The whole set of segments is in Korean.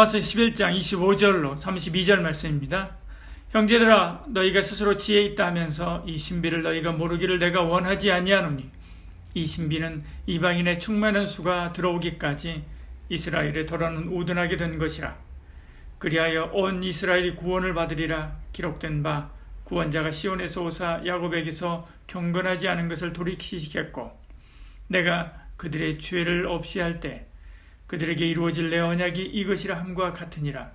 로마서 11장 25절로 32절 말씀입니다. 형제들아, 너희가 스스로 지혜 있다 하면서 이 신비를 너희가 모르기를 내가 원하지 아니하노니, 이 신비는 이방인의 충만한 수가 들어오기까지 이스라엘의 도라는 우둔하게 된 것이라. 그리하여 온 이스라엘이 구원을 받으리라. 기록된 바 구원자가 시온에서 오사 야곱에게서 경건하지 않은 것을 돌이키시겠고, 내가 그들의 죄를 없이 할 때 그들에게 이루어질 내 언약이 이것이라 함과 같으니라.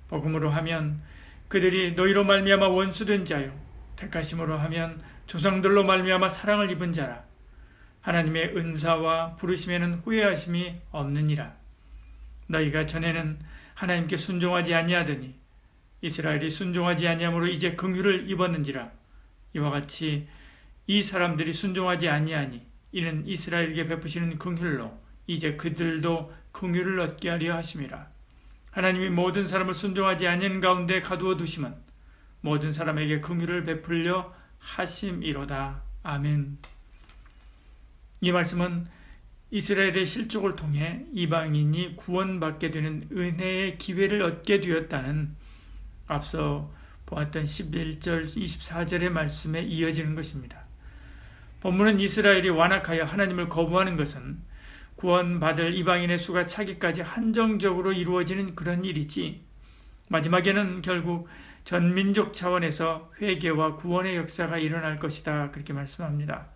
복음으로 하면 그들이 너희로 말미암아 원수된 자요, 택하심으로 하면 조상들로 말미암아 사랑을 입은 자라. 하나님의 은사와 부르심에는 후회하심이 없느니라. 너희가 전에는 하나님께 순종하지 아니하더니 이스라엘이 순종하지 아니함으로 이제 긍휼을 입었는지라. 이와 같이 이 사람들이 순종하지 아니하니 이는 이스라엘에게 베푸시는 긍휼로 이제 그들도 긍휼을 얻게 하려 하심이라. 하나님이 모든 사람을 순종하지 아니한 가운데 가두어 두심은 모든 사람에게 긍휼을 베풀려 하심이로다. 아멘. 이 말씀은 이스라엘의 실족을 통해 이방인이 구원받게 되는 은혜의 기회를 얻게 되었다는 앞서 보았던 11절 24절의 말씀에 이어지는 것입니다. 본문은 이스라엘이 완악하여 하나님을 거부하는 것은 구원받을 이방인의 수가 차기까지 한정적으로 이루어지는 그런 일이지, 마지막에는 결국 전민족 차원에서 회개와 구원의 역사가 일어날 것이다, 그렇게 말씀합니다.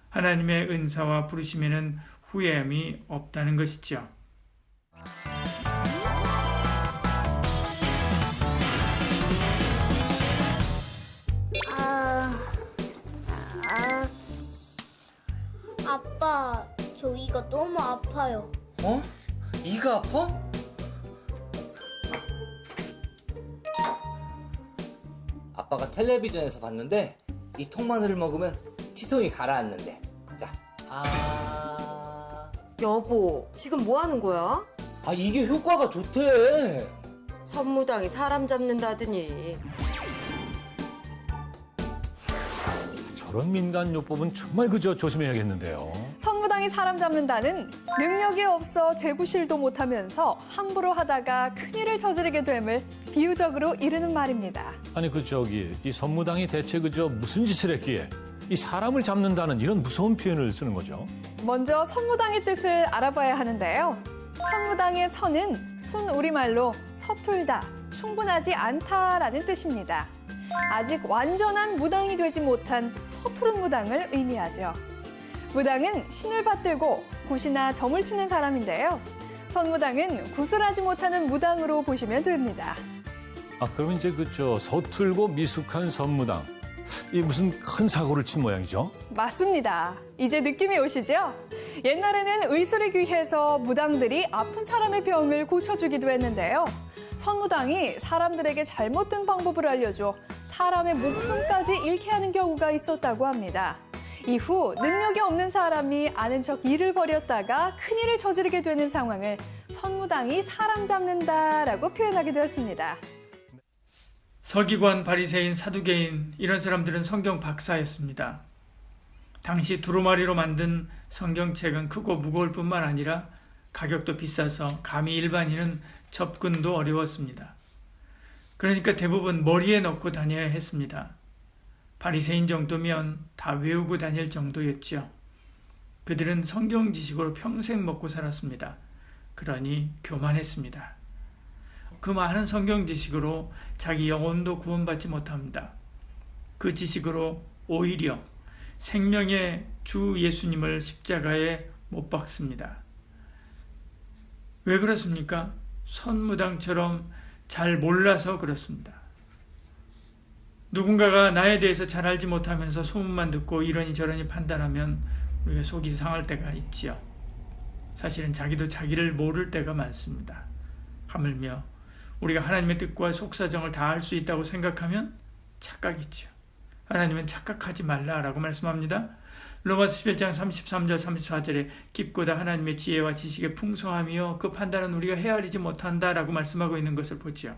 하나님의 은사와 부르심에는 후회함이 없다는 것이죠. 아빠, 저 이가 너무 아파요. 어? 이가 아파? 아빠가 텔레비전에서 봤는데 이 통마늘을 먹으면 티통이 가라앉는데. 자, 여보, 지금 뭐 하는 거야? 이게 효과가 좋대. 선무당이 사람 잡는다더니. 저런 민간요법은 정말 그저 조심해야겠는데요. 선무당이 사람 잡는다는 능력이 없어 재구실도 못하면서 함부로 하다가 큰일을 저지르게 됨을 비유적으로 이르는 말입니다. 아니 이 선무당이 대체 그저 무슨 짓을 했기에 이 사람을 잡는다는 이런 무서운 표현을 쓰는 거죠? 먼저 선무당의 뜻을 알아봐야 하는데요. 선무당의 선은 순 우리말로 서툴다, 충분하지 않다라는 뜻입니다. 아직 완전한 무당이 되지 못한 서투른 무당을 의미하죠. 무당은 신을 받들고 굿이나 점을 치는 사람인데요. 선무당은 구슬하지 못하는 무당으로 보시면 됩니다. 그럼 이제 서툴고 미숙한 선무당. 이 무슨 큰 사고를 친 모양이죠? 맞습니다. 이제 느낌이 오시죠? 옛날에는 의술에 귀해서 무당들이 아픈 사람의 병을 고쳐주기도 했는데요. 선무당이 사람들에게 잘못된 방법을 알려줘 사람의 목숨까지 잃게 하는 경우가 있었다고 합니다. 이후 능력이 없는 사람이 아는 척 일을 벌였다가 큰일을 저지르게 되는 상황을 선무당이 사람 잡는다라고 표현하게 되었습니다. 서기관, 바리새인, 사두개인, 이런 사람들은 성경 박사였습니다. 당시 두루마리로 만든 성경책은 크고 무거울 뿐만 아니라 가격도 비싸서 감히 일반인은 접근도 어려웠습니다. 그러니까 대부분 머리에 넣고 다녀야 했습니다. 바리새인 정도면 다 외우고 다닐 정도였죠. 그들은 성경 지식으로 평생 먹고 살았습니다. 그러니 교만했습니다. 그 많은 성경 지식으로 자기 영혼도 구원받지 못합니다. 그 지식으로 오히려 생명의 주 예수님을 십자가에 못 박습니다. 왜 그렇습니까? 선무당처럼 잘 몰라서 그렇습니다. 누군가가 나에 대해서 잘 알지 못하면서 소문만 듣고 이러니 저러니 판단하면 우리가 속이 상할 때가 있지요. 사실은 자기도 자기를 모를 때가 많습니다. 하물며 우리가 하나님의 뜻과 속사정을 다 알 수 있다고 생각하면 착각이지요. 하나님은 착각하지 말라라고 말씀합니다. 로마서 11장 33절 34절에 깊고다 하나님의 지혜와 지식의 풍성함이요 그 판단은 우리가 헤아리지 못한다라고 말씀하고 있는 것을 보지요.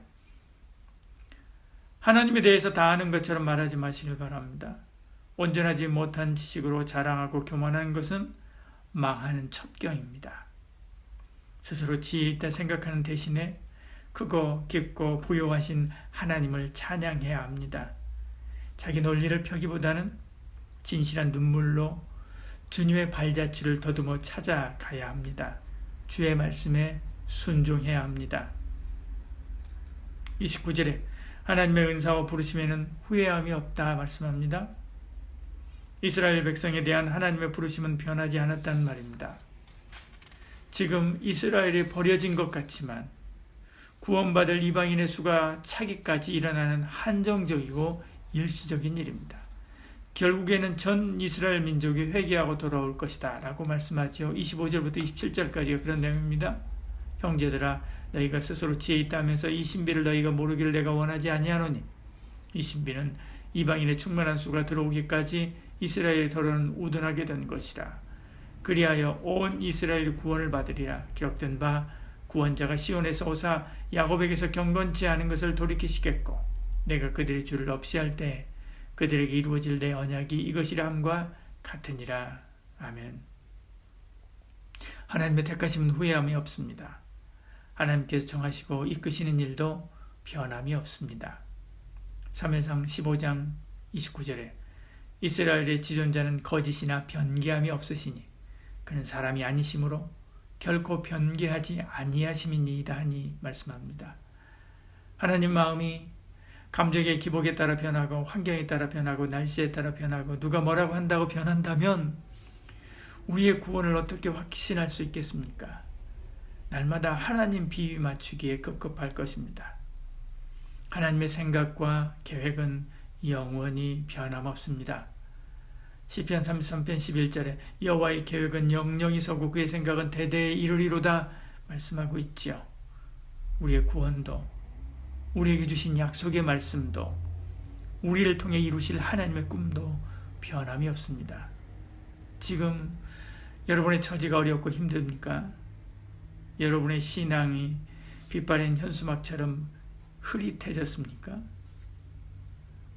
하나님에 대해서 다 아는 것처럼 말하지 마시길 바랍니다. 온전하지 못한 지식으로 자랑하고 교만하는 것은 망하는 첩경입니다. 스스로 지혜 있다 생각하는 대신에 크고 깊고 부요하신 하나님을 찬양해야 합니다. 자기 논리를 펴기보다는 진실한 눈물로 주님의 발자취를 더듬어 찾아가야 합니다. 주의 말씀에 순종해야 합니다. 29절에 하나님의 은사와 부르심에는 후회함이 없다 말씀합니다. 이스라엘 백성에 대한 하나님의 부르심은 변하지 않았다는 말입니다. 지금 이스라엘이 버려진 것 같지만 구원받을 이방인의 수가 차기까지 일어나는 한정적이고 일시적인 일입니다. 결국에는 전 이스라엘 민족이 회개하고 돌아올 것이다 라고 말씀하죠. 25절부터 27절까지가 그런 내용입니다. 형제들아 너희가 스스로 지혜 있다면서 이 신비를 너희가 모르기를 내가 원하지 아니하노니 이 신비는 이방인의 충만한 수가 들어오기까지 이스라엘의 털은 우둔하게 된 것이라. 그리하여 온 이스라엘이 구원을 받으리라. 기록된 바 구원자가 시온에서 오사 야곱에게서 경건치 않은 것을 돌이키시겠고 내가 그들의 주를 없이할 때 그들에게 이루어질 내 언약이 이것이라 함과 같으니라. 아멘. 하나님의 택하심은 후회함이 없습니다. 하나님께서 정하시고 이끄시는 일도 변함이 없습니다. 사무엘상 15장 29절에 이스라엘의 지존자는 거짓이나 변개함이 없으시니 그는 사람이 아니심으로 결코 변개하지 아니하심이니이다 하니 말씀합니다. 하나님 마음이 감정의 기복에 따라 변하고 환경에 따라 변하고 날씨에 따라 변하고 누가 뭐라고 한다고 변한다면 우리의 구원을 어떻게 확신할 수 있겠습니까? 날마다 하나님 비위 맞추기에 급급할 것입니다. 하나님의 생각과 계획은 영원히 변함없습니다. 시편 33편 11절에 여호와의 계획은 영영이 서고 그의 생각은 대대에 이르리로다 말씀하고 있지요. 우리의 구원도 우리에게 주신 약속의 말씀도 우리를 통해 이루실 하나님의 꿈도 변함이 없습니다. 지금 여러분의 처지가 어렵고 힘듭니까? 여러분의 신앙이 빛바랜 현수막처럼 흐릿해졌습니까?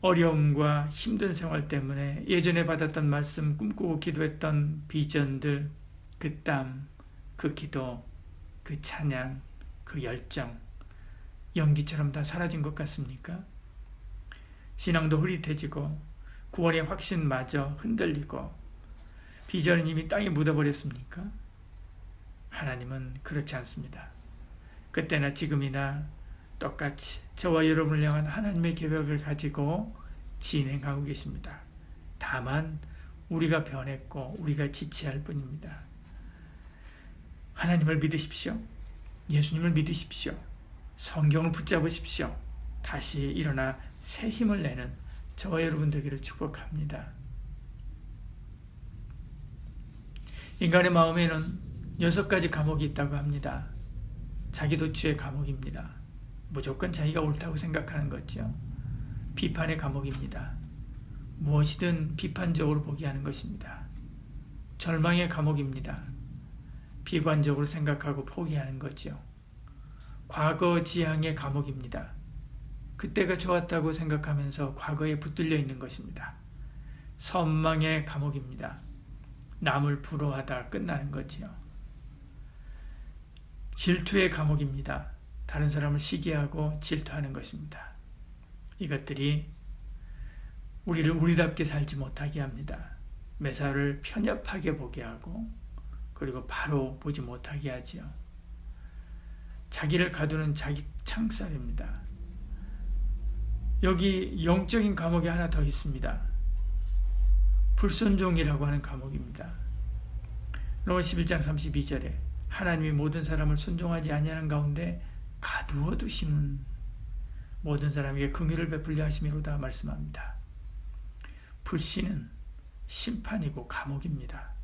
어려움과 힘든 생활 때문에 예전에 받았던 말씀, 꿈꾸고 기도했던 비전들, 그 땀, 그 기도, 그 찬양, 그 열정, 연기처럼 다 사라진 것 같습니까? 신앙도 흐릿해지고 구원의 확신마저 흔들리고 비전은 이미 땅에 묻어버렸습니까? 하나님은 그렇지 않습니다. 그때나 지금이나 똑같이 저와 여러분을 향한 하나님의 계획을 가지고 진행하고 계십니다. 다만 우리가 변했고 우리가 지체할 뿐입니다. 하나님을 믿으십시오. 예수님을 믿으십시오. 성경을 붙잡으십시오. 다시 일어나 새 힘을 내는 저와 여러분 되기를 축복합니다. 인간의 마음에는 6가지 감옥이 있다고 합니다. 자기도취의 감옥입니다. 무조건 자기가 옳다고 생각하는 거죠. 비판의 감옥입니다. 무엇이든 비판적으로 보게 하는 것입니다. 절망의 감옥입니다. 비관적으로 생각하고 포기하는 거죠. 과거 지향의 감옥입니다. 그때가 좋았다고 생각하면서 과거에 붙들려 있는 것입니다. 선망의 감옥입니다. 남을 부러워하다 끝나는 거지요. 질투의 감옥입니다. 다른 사람을 시기하고 질투하는 것입니다. 이것들이 우리를 우리답게 살지 못하게 합니다. 매사를 편협하게 보게 하고 그리고 바로 보지 못하게 하지요. 자기를 가두는 자기 창살입니다. 여기 영적인 감옥이 하나 더 있습니다. 불순종이라고 하는 감옥입니다. 로마 11장 32절에 하나님이 모든 사람을 순종하지 아니하는 가운데 가두어 두심은 모든 사람에게 긍휼을 베풀려 하심이로다 말씀합니다. 불신은 심판이고 감옥입니다.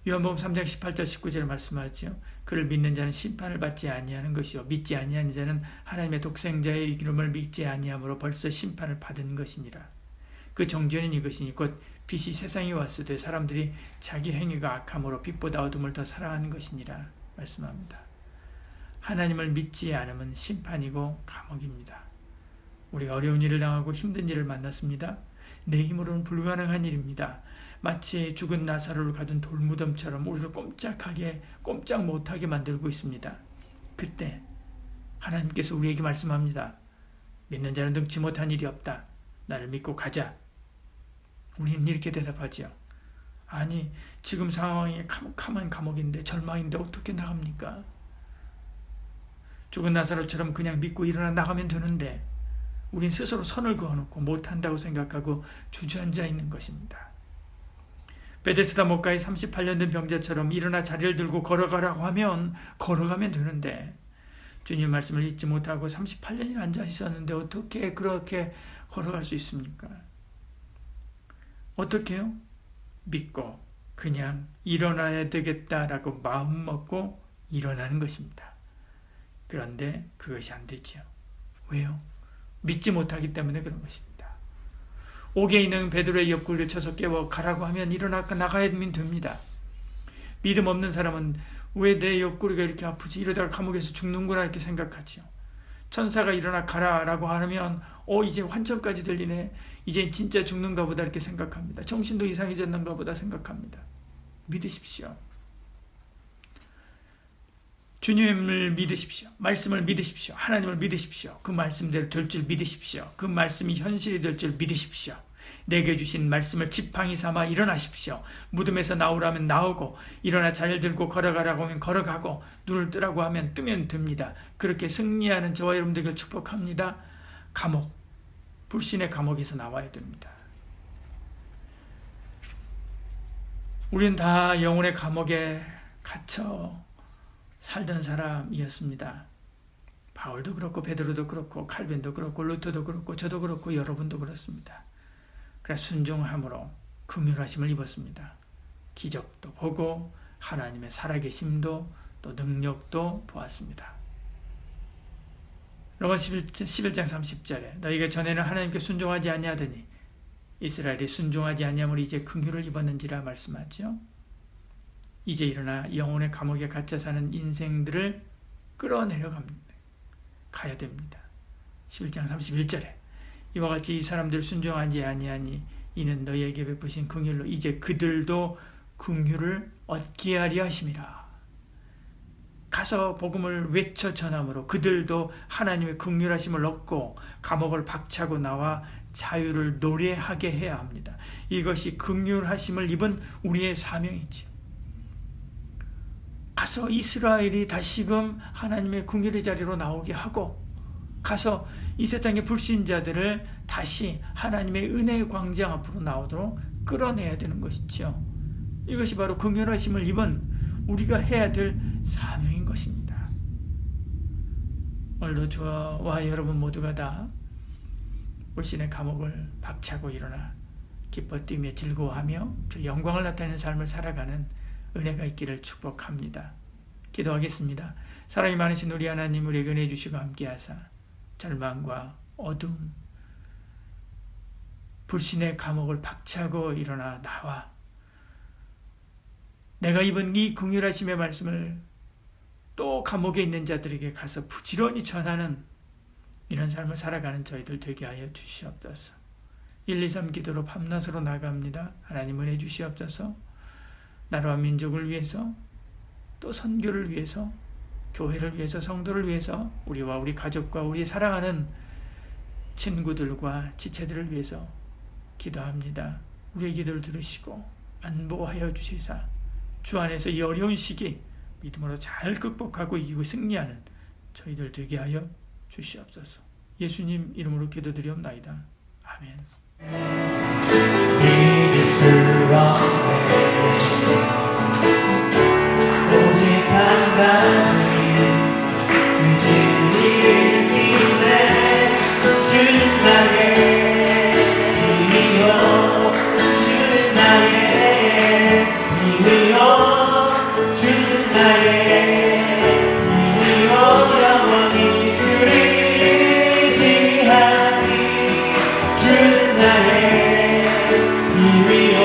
요한복음 3장 18절 19절에 말씀하죠. 그를 믿는 자는 심판을 받지 아니하는 것이요 믿지 아니하는 자는 하나님의 독생자의 이름을 믿지 아니함으로 벌써 심판을 받은 것이니라. 그 정죄는 이것이니 곧 빛이 세상에 왔으되 사람들이 자기 행위가 악함으로 빛보다 어둠을 더 사랑하는 것이니라 말씀합니다. 하나님을 믿지 않으면 심판이고 감옥입니다. 우리가 어려운 일을 당하고 힘든 일을 만났습니다. 내 힘으로는 불가능한 일입니다. 마치 죽은 나사로를 가둔 돌무덤처럼 우리를 꼼짝 못하게 만들고 있습니다. 그때 하나님께서 우리에게 말씀합니다. 믿는 자는 능치 못한 일이 없다. 나를 믿고 가자. 우리는 이렇게 대답하지요. 아니, 지금 상황이 캄캄한 감옥인데, 절망인데 어떻게 나갑니까? 죽은 나사로처럼 그냥 믿고 일어나 나가면 되는데 우린 스스로 선을 그어놓고 못한다고 생각하고 주저앉아 있는 것입니다. 베데스다 목가의 38년 된 병자처럼 일어나 자리를 들고 걸어가라고 하면 걸어가면 되는데 주님 말씀을 잊지 못하고 38년이나 앉아 있었는데 어떻게 그렇게 걸어갈 수 있습니까? 어떻게요? 믿고 그냥 일어나야 되겠다라고 마음 먹고 일어나는 것입니다. 그런데 그것이 안 되죠. 왜요? 믿지 못하기 때문에 그런 것입니다. 옥에 있는 베드로의 옆구리를 쳐서 깨워 가라고 하면 일어나 나가야면 됩니다. 믿음 없는 사람은 왜 내 옆구리가 이렇게 아프지? 이러다가 감옥에서 죽는구나 이렇게 생각하지요. 천사가 일어나 가라라고 하면 이제 환청까지 들리네. 이제 진짜 죽는가 보다 이렇게 생각합니다. 정신도 이상해졌는가 보다 생각합니다. 믿으십시오. 주님을 믿으십시오. 말씀을 믿으십시오. 하나님을 믿으십시오. 그 말씀대로 될 줄 믿으십시오. 그 말씀이 현실이 될 줄 믿으십시오. 내게 주신 말씀을 지팡이 삼아 일어나십시오. 무덤에서 나오라면 나오고 일어나 자리를 들고 걸어가라고 하면 걸어가고 눈을 뜨라고 하면 뜨면 됩니다. 그렇게 승리하는 저와 여러분들을 축복합니다. 감옥, 불신의 감옥에서 나와야 됩니다. 우리는 다 영혼의 감옥에 갇혀 살던 사람이었습니다. 바울도 그렇고 베드로도 그렇고 칼빈도 그렇고 루터도 그렇고 저도 그렇고 여러분도 그렇습니다. 그래서 순종함으로 긍휼하심을 입었습니다. 기적도 보고 하나님의 살아계심도 또 능력도 보았습니다. 로마서 11장 30절에 너희가 전에는 하나님께 순종하지 아니하더니 이스라엘이 순종하지 아니함으로 이제 긍휼을 입었는지라 말씀하죠. 이제 일어나 영혼의 감옥에 갇혀 사는 인생들을 끌어내려 가야 됩니다. 11장 31절에 이와 같이 이 사람들 순종하지 아니하니 이는 너희에게 베푸신 긍휼로 이제 그들도 긍휼을 얻게 하려 하심이라. 가서 복음을 외쳐 전함으로 그들도 하나님의 긍휼하심을 얻고 감옥을 박차고 나와 자유를 노래하게 해야 합니다. 이것이 긍휼하심을 입은 우리의 사명이지요. 가서 이스라엘이 다시금 하나님의 긍휼의 자리로 나오게 하고 가서 이 세상의 불신자들을 다시 하나님의 은혜의 광장 앞으로 나오도록 끌어내야 되는 것이죠. 이것이 바로 긍휼하심을 입은 우리가 해야 될 사명인 것입니다. 오늘도 저와 여러분 모두가 다 불신의 감옥을 박차고 일어나 기뻐 뛰며 즐거워하며 주 영광을 나타내는 삶을 살아가는 은혜가 있기를 축복합니다. 기도하겠습니다. 사랑이 많으신 우리 하나님, 우리에게 은혜 주시고 함께하사 절망과 어둠, 불신의 감옥을 박차고 일어나 나와 내가 입은 이 긍휼하심의 말씀을 또 감옥에 있는 자들에게 가서 부지런히 전하는 이런 삶을 살아가는 저희들 되게 하여 주시옵소서. 1, 2, 3 기도로 밤낮으로 나갑니다. 하나님 은혜 주시옵소서. 나라와 민족을 위해서 또 선교를 위해서 교회를 위해서 성도를 위해서 우리와 우리 가족과 우리 사랑하는 친구들과 지체들을 위해서 기도합니다. 우리의 기도를 들으시고 안보하여 주시사 주 안에서 이 어려운 시기 믿음으로 잘 극복하고 이기고 승리하는 저희들 되게 하여 주시옵소서. 예수님 이름으로 기도드리옵나이다. 아멘. 오직 한 가지 그 진리를 믿네 주는 나의 힘이요 주는 나의 힘이요 주는 나의 힘이요 영원히 주를 의지하니 주는 나의 힘이요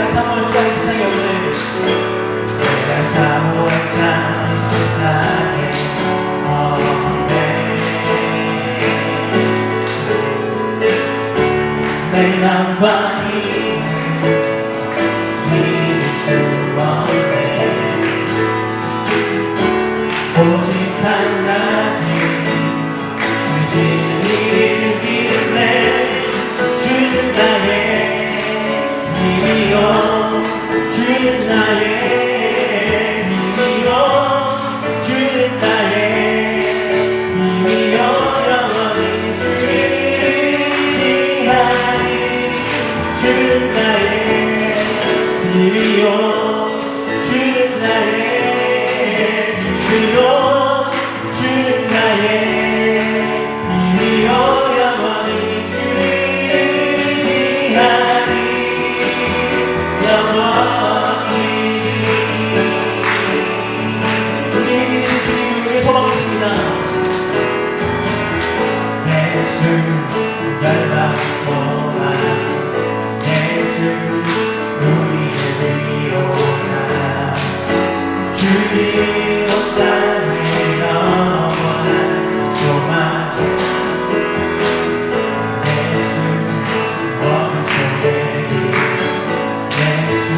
내가 3월짜리 세상에 없네. 내가 3월짜리 세상에 없네. 내 맘과 믿을 수 없네. 오직 한 가지 그 진리를 믿네. 주는 나의 힘이요, 주는 나의 힘이요, 주는 나의 힘이요, 영원히 주를 의지하리. 주는 나의 힘이요, 주는 나의 힘이요, 주는 나의 힘이요, 영원히 주를 의지하리. 우리 믿는 주님을 위해 소망하십니다. 예수 열방소만 예수 우리를 위로하라. 주님 온 땅에 영원한 소망. 예수 모든 소리 예수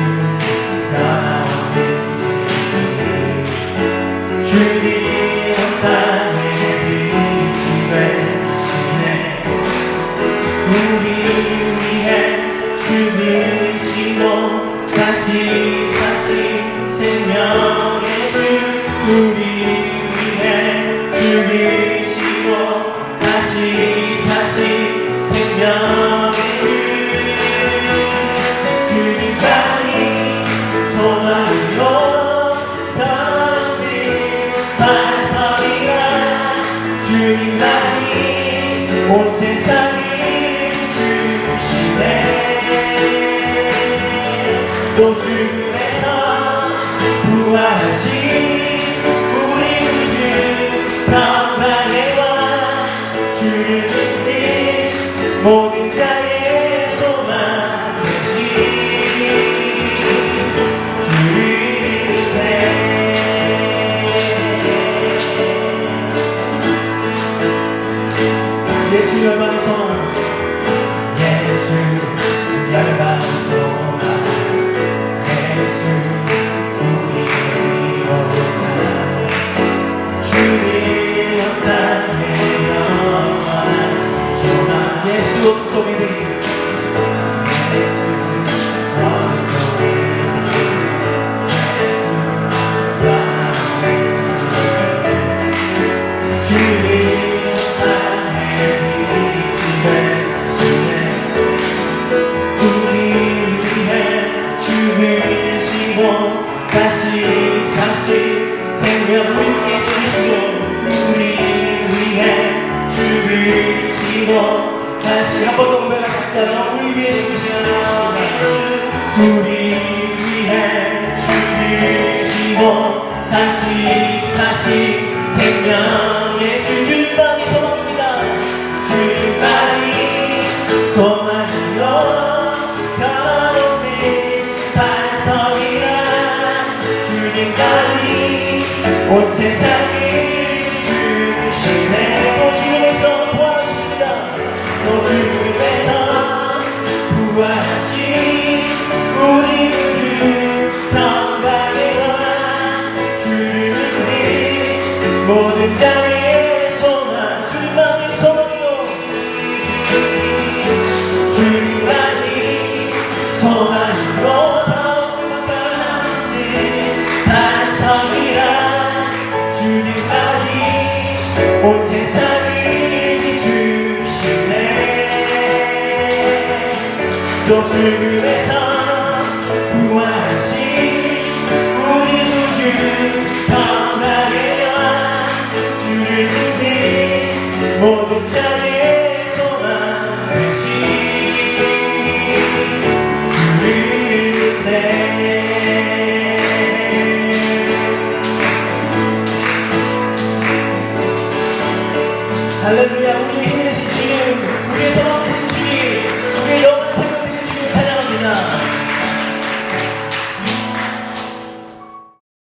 변함없는 진리. 주님 온 땅에 빛이 되시네. 우리 위해 죽으시고 다시 사신 생명의 주. 우리 위해 죽으시고 다시 사신 생명의 주. 주님만이 소망이요 변함없는 반석이라. 주님만이 온 세상을 주시네. 또 죽음에서 부활하신 우리 구주 평강의 왕. 주를 믿는 모든 자의 소망 되신 주를 믿네. 예수 열방의 소망, 예수 열방의 소망, 예수 우리의 위로자. 주님 온 땅에 영원한 소망. 예수 온 소리들이 예수 온 소리들이 예수 변함없는 진리. 주님 온 땅에 빛이 되시네. 우리 위해 죽으시고 다시 사신 생명. 우리 위해 죽으시고 우리 위해 죽으시고 다시 한 번 더 고백하실까요? 우리 위해 죽으시는 것입니다. 우리 위해 죽으시고 다시 사신 생명의 주. 주님만이 소망입니다. 주님만이 소망이요 변함없는 반석이라. 주님만이 온 세상을 주시네. 또 죽음에서 부활하셨습니다. 또 죽음에서 부활하신 우리 구주 평강의 왕. 주를 믿는 모든 자의 소망. 주님만이 소망이요, 주님만이 소망이요 변함없는 반석이라. 주님만이 온 세상을 주시네. 또 죽음에서 부활하신 우리 구주 평강의 왕. 주를 믿는 모든 자의 소망 되신 주를 믿네. 할렐루야. 우리